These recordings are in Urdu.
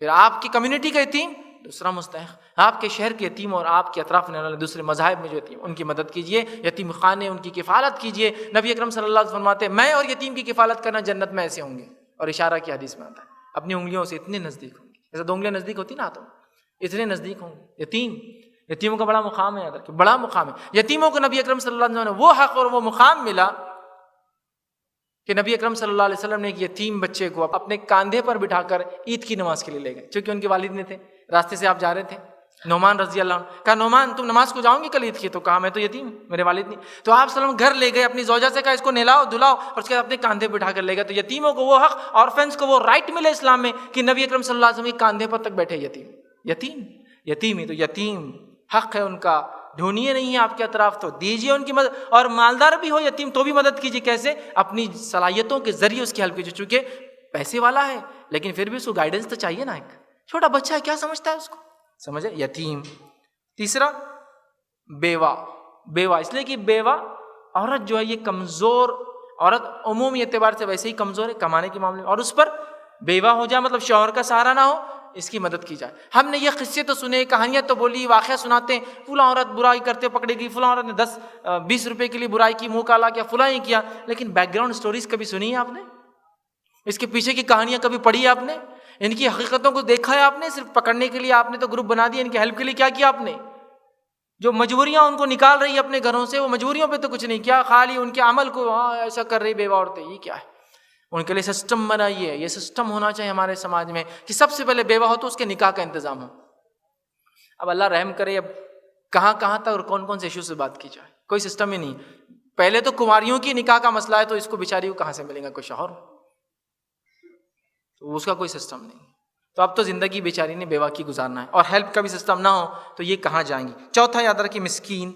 پھر آپ کی کمیونٹی کا یتیم دوسرا مستحق, آپ کے شہر کے یتیم اور آپ کے اطراف میں والے دوسرے مذاہب میں جو یتیم ان کی مدد کیجیے, یتیم خانے ان کی کفالت کیجیے. نبی اکرم صلی اللہ علیہ وسلم فرماتے ہیں میں اور یتیم کی کفالت کرنا جنت میں ایسے ہوں گے, اور اشارہ کی حدیث میں آتا ہے اپنی انگلیوں سے اتنے نزدیک ہوں گے, جیسے 2 انگلیاں نزدیک ہوتی نا, تو اتنے نزدیک ہوں گے. یتیموں کا بڑا مقام ہے, یاد رکھیں بڑا مقام ہے. یتیموں کو نبی اکرم صلی اللہ علیہ وسلم نے وہ حق اور وہ مقام ملا کہ نبی اکرم صلی اللہ علیہ وسلم نے ایک یتیم بچے کو اپنے کاندھے پر بٹھا کر عید کی نماز کے لیے لے گئے, چونکہ ان کے والد نے تھے, راستے سے آپ جا رہے تھے. نعمان رضی اللہ عنہ, کہا نعمان تم نماز کو جاؤں گی کل عید کی؟ تو کہا میں تو یتیم, میرے والد نہیں. تو آپ صلی اللہ علیہ وسلم گھر لے گئے, اپنی زوجہ سے کہا اس کو نہلاؤ دھلاؤ, اور اس کے بعد اپنے کاندھے بٹھا کر لے گئے. تو یتیموں کو وہ حق, آرفنس کو وہ رائٹ ملے اسلام میں کہ نبی اکرم صلی اللہ علیہ وسلم کے کاندھے پر تک بیٹھے یتیم ہی تو یتیم حق ہے ان کا. ڈھونڈیے نہیں ہے آپ کے اطراف تو دیجیے ان کی مدد, اور مالدار بھی ہو یتیم تو بھی مدد کیجیے. کیسے؟ اپنی صلاحیتوں کے ذریعے اس کی ہیلپ کیجیے, چونکہ پیسے والا ہے لیکن پھر بھی اس کو گائیڈنس تو چاہیے نا. ایک چھوٹا بچہ ہے, کیا سمجھتا ہے اس کو, سمجھے, یتیم. تیسرا بیوہ, اس لیے کہ بیوہ عورت جو ہے یہ کمزور عورت عمومی اعتبار سے ویسے ہی کمزور ہے کمانے کے معاملے میں, اور اس پر بیوہ ہو جائے مطلب شوہر کا سہارا نہ ہو, اس کی مدد کی جائے. ہم نے یہ قصے تو سنے, کہانیاں تو بولی, واقعہ سناتے ہیں, فلاں عورت برائی کرتے پکڑے گئی, فلاں عورت نے 10-20 روپے کے لیے برائی کی, منہ کالا کیا, فلاں ہی کیا. لیکن بیک گراؤنڈ سٹوریز کبھی سنی ہے آپ نے؟ اس کے پیچھے کی کہانیاں کبھی پڑھی ہے آپ نے؟ ان کی حقیقتوں کو دیکھا ہے آپ نے؟ صرف پکڑنے کے لیے آپ نے تو گروپ بنا دیا, ان کی ہیلپ کے لیے کیا کیا آپ نے؟ جو مجبوریاں ان کو نکال رہی ہے اپنے گھروں سے, وہ مجبوریوں پہ تو کچھ نہیں کیا, خالی ان کے عمل کو ایسا کر رہی بیوہ عورتیں, یہ کیا ہے؟ ان کے لیے سسٹم بنائیے. یہ سسٹم ہونا چاہیے ہمارے سماج میں کہ سب سے پہلے بیوہ ہو تو اس کے نکاح کا انتظام ہو. اب اللہ رحم کرے, اب کہاں تک اور کون سے ایشو سے بات کی جائے, کوئی سسٹم ہی نہیں. پہلے تو کماریوں کی نکاح کا مسئلہ ہے, تو اس کو بیچاری کو کہاں سے ملے گا کوئی شوہر, تو اس کا کوئی سسٹم نہیں. تو اب تو زندگی بیچاری نے بیوہ کی گزارنا ہے, اور ہیلپ کا بھی سسٹم نہ ہو تو یہ کہاں جائیں گی. چوتھا یاد رکھیں, مسکین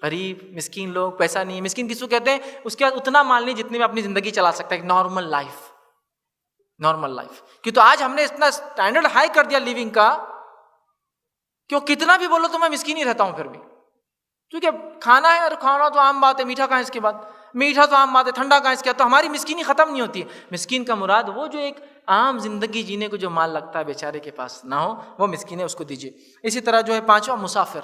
غریب, مسکین لوگ, پیسہ نہیں, مسکین کس کو کہتے ہیں؟ اس کے پاس اتنا مال نہیں جتنے میں اپنی زندگی چلا سکتا ہے, ایک نارمل لائف. کہ تو آج ہم نے اتنا اسٹینڈرڈ ہائی کر دیا لیونگ کا, کیوں کتنا بھی بولو تو میں مسکین ہی رہتا ہوں پھر بھی, کیونکہ کھانا ہے, اور کھانا تو عام بات ہے, میٹھا کہاں اس کے بعد, میٹھا تو عام بات ہے, ٹھنڈا کہاں اس کے بعد, تو ہماری مسکینی ختم نہیں ہوتی ہے. مسکین کا مراد وہ جو ایک عام زندگی جینے کو جو مال لگتا ہے بیچارے کے پاس نہ ہو, وہ مسکین ہے, اس کو دیجیے. اسی طرح جو ہے پانچواں مسافر,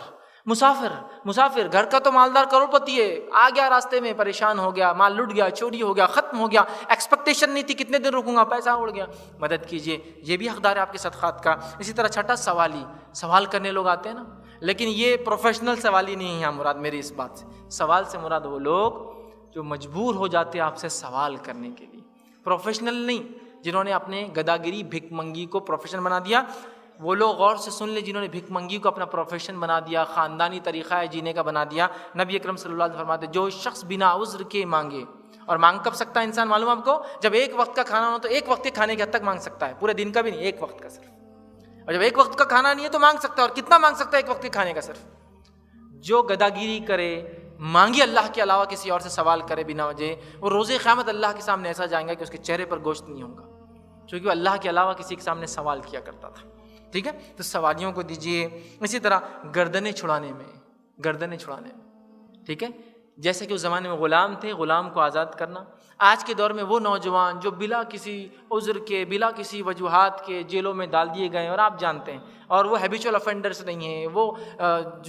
گھر کا تو مالدار کروڑپتی ہے, آ گیا راستے میں پریشان ہو گیا, مال لٹ گیا, چوری ہو گیا, ختم ہو گیا, ایکسپیکٹیشن نہیں تھی کتنے دن رکوں گا, پیسہ اڑ گیا, مدد کیجیے, یہ بھی حقدار ہے آپ کے صدقات کا. اسی طرح چھٹا سوال کرنے لوگ آتے ہیں نا, لیکن یہ پروفیشنل سوالی نہیں ہے یہاں مراد میری اس بات سے. سوال سے مراد وہ لوگ جو مجبور ہو جاتے ہیں آپ سے سوال کرنے کے لیے, پروفیشنل نہیں, جنہوں نے اپنے گداگری بھک منگی کو پروفیشن بنا دیا. وہ لوگ غور سے سن لیں جنہوں نے بھک منگی کو اپنا پروفیشن بنا دیا, خاندانی طریقہ ہے جینے کا بنا دیا. نبی اکرم صلی اللہ علیہ وسلم فرماتے جو شخص بنا عذر کے مانگے, اور مانگ کب سکتا ہے انسان معلوم آپ کو؟ جب ایک وقت کا کھانا ہو تو ایک وقت کے کھانے کے حد تک مانگ سکتا ہے, پورے دن کا بھی نہیں, ایک وقت کا صرف. اور جب ایک وقت کا کھانا نہیں ہے تو مانگ سکتا ہے, اور کتنا مانگ سکتا ہے؟ ایک وقت کے کھانے کا صرف. جو گداگیری کرے, مانگی اللہ کے علاوہ کسی اور سے سوال کرے بنا وجہ, وہ روز قیامت اللہ کے سامنے ایسا جائیں گا کہ اس کے چہرے پر گوشت نہیں ہوگا, کیونکہ وہ اللہ کے علاوہ کسی کے سامنے سوال کیا کرتا تھا. ٹھیک ہے, تو سوالیوں کو دیجیے. اسی طرح گردنیں چھڑانے میں, ٹھیک ہے, جیسے کہ اس زمانے میں غلام تھے, غلام کو آزاد کرنا. آج کے دور میں وہ نوجوان جو بلا کسی عذر کے, بلا کسی وجوہات کے جیلوں میں ڈال دیے گئے, اور آپ جانتے ہیں, اور وہ ہیبیچول افینڈرس نہیں ہیں, وہ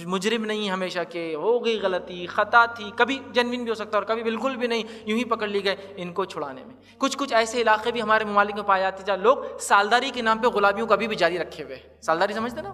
مجرم نہیں ہیں ہمیشہ کے, ہو گئی غلطی, خطا تھی, کبھی جنوین بھی ہو سکتا اور کبھی بالکل بھی نہیں, یوں ہی پکڑ لی گئے. ان کو چھڑانے میں کچھ ایسے علاقے بھی ہمارے ممالک میں پائے جاتے ہیں جہاں لوگ سالداری کے نام پہ غلامیوں کو ابھی بھی جاری رکھے ہوئے. سالداری سمجھتے نا,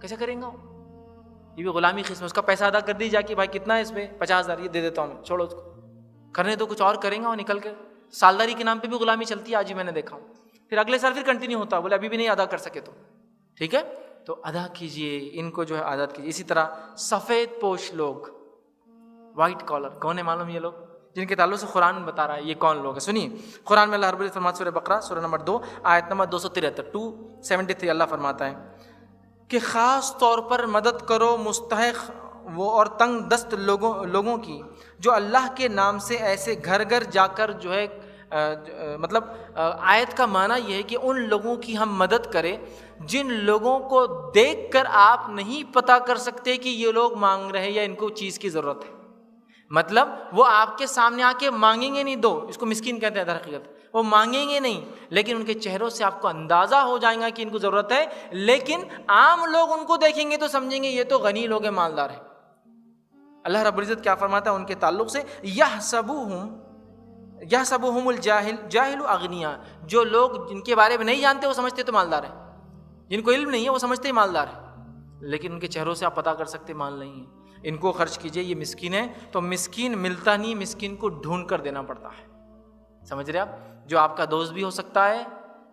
کیسے کریں گا؟ یہ بھی غلامی قسم, اس کا پیسہ ادا کر دی جا کہ بھائی کتنا ہے اس میں, 50,000 یہ دے دیتا ہوں میں, چھوڑو اس کو, کرنے تو کچھ اور کریں گا. وہ نکل کے سالداری کے نام پہ بھی غلامی چلتی ہے آج ہی, میں نے دیکھا ہوں. پھر اگلے سال پھر کنٹینیو ہوتا, بولے ابھی بھی نہیں ادا کر سکے تو ٹھیک ہے, تو ادا کیجئے, ان کو جو ہے آزاد کیجئے. اسی طرح سفید پوش لوگ, وائٹ کالر, کون ہے معلوم؟ یہ لوگ جن کے تعلق سے قرآن بتا رہا ہے یہ کون لوگ ہیں. سنیے, قرآن میں اللہ رب العزت فرماتا ہے, سورہ بقرہ سورہ نمبر 2 آیت نمبر 273 اللہ فرماتا ہے کہ خاص طور پر مدد کرو مستحق وہ اور تنگ دست لوگوں کی جو اللہ کے نام سے ایسے گھر گھر جا کر جو ہے مطلب آیت کا معنی یہ ہے کہ ان لوگوں کی ہم مدد کریں جن لوگوں کو دیکھ کر آپ نہیں پتہ کر سکتے کہ یہ لوگ مانگ رہے ہیں یا ان کو چیز کی ضرورت ہے. مطلب وہ آپ کے سامنے آ کے مانگیں گے نہیں دو، اس کو مسکین کہتے ہیں در حقیقت، وہ مانگیں گے نہیں، لیکن ان کے چہروں سے آپ کو اندازہ ہو جائے گا کہ ان کو ضرورت ہے، لیکن عام لوگ ان کو دیکھیں گے تو سمجھیں گے یہ تو غنی لوگ ہیں، مالدار ہیں۔ اللہ رب العزت کیا فرماتا ہے ان کے تعلق سے، یحسبہم الجاہل اغنیاء، جو لوگ جن کے بارے میں نہیں جانتے وہ سمجھتے تو مالدار ہیں، جن کو علم نہیں ہے وہ سمجھتے ہی مالدار ہیں، لیکن ان کے چہروں سے آپ پتہ کر سکتے مال نہیں ہے۔ ان کو خرچ کیجئے، یہ مسکین ہے، تو مسکین ملتا نہیں، مسکین کو ڈھونڈ کر دینا پڑتا ہے، سمجھ رہے آپ؟ جو آپ کا دوست بھی ہو سکتا ہے،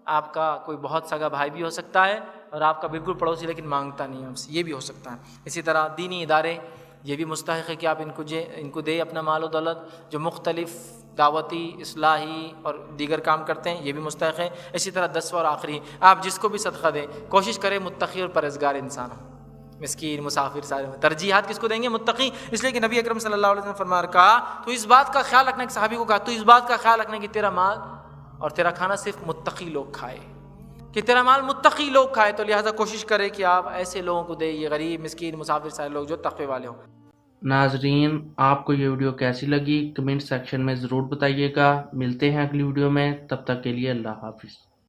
آپ کا کوئی بہت سگا بھائی بھی ہو سکتا ہے، اور آپ کا بالکل پڑوسی لیکن مانگتا نہیں ہے، یہ بھی ہو سکتا ہے۔ اسی طرح دینی ادارے یہ بھی مستحق ہے کہ آپ ان کو دے اپنا مال و دولت، جو مختلف دعوتی، اصلاحی اور دیگر کام کرتے ہیں، یہ بھی مستحق ہے۔ اسی طرح 10واں اور آخری، آپ جس کو بھی صدقہ دیں کوشش کریں متقی اور پرہیزگار انسان ہو، مسکین، مسافر، سارے ترجیحات کس کو دیں گے؟ متقی، اس لیے کہ نبی اکرم صلی اللہ علیہ وسلم نے فرمایا، کہا تو اس بات کا خیال رکھنا، ایک صحابی کو کہا تو اس بات کا خیال رکھنا کہ تیرا مال اور تیرا کھانا صرف متقی لوگ کھائے، کہ تیرا مال متقی لوگ کھائے، تو لہٰذا کوشش کرے کہ آپ ایسے لوگوں کو دیں، یہ غریب، مسکین، مسافر، سارے لوگ جو تقوی والے ہوں۔ ناظرین، آپ کو یہ ویڈیو کیسی لگی کمنٹ سیکشن میں ضرور بتائیے گا۔ ملتے ہیں اگلی ویڈیو میں، تب تک کے لیے اللہ حافظ۔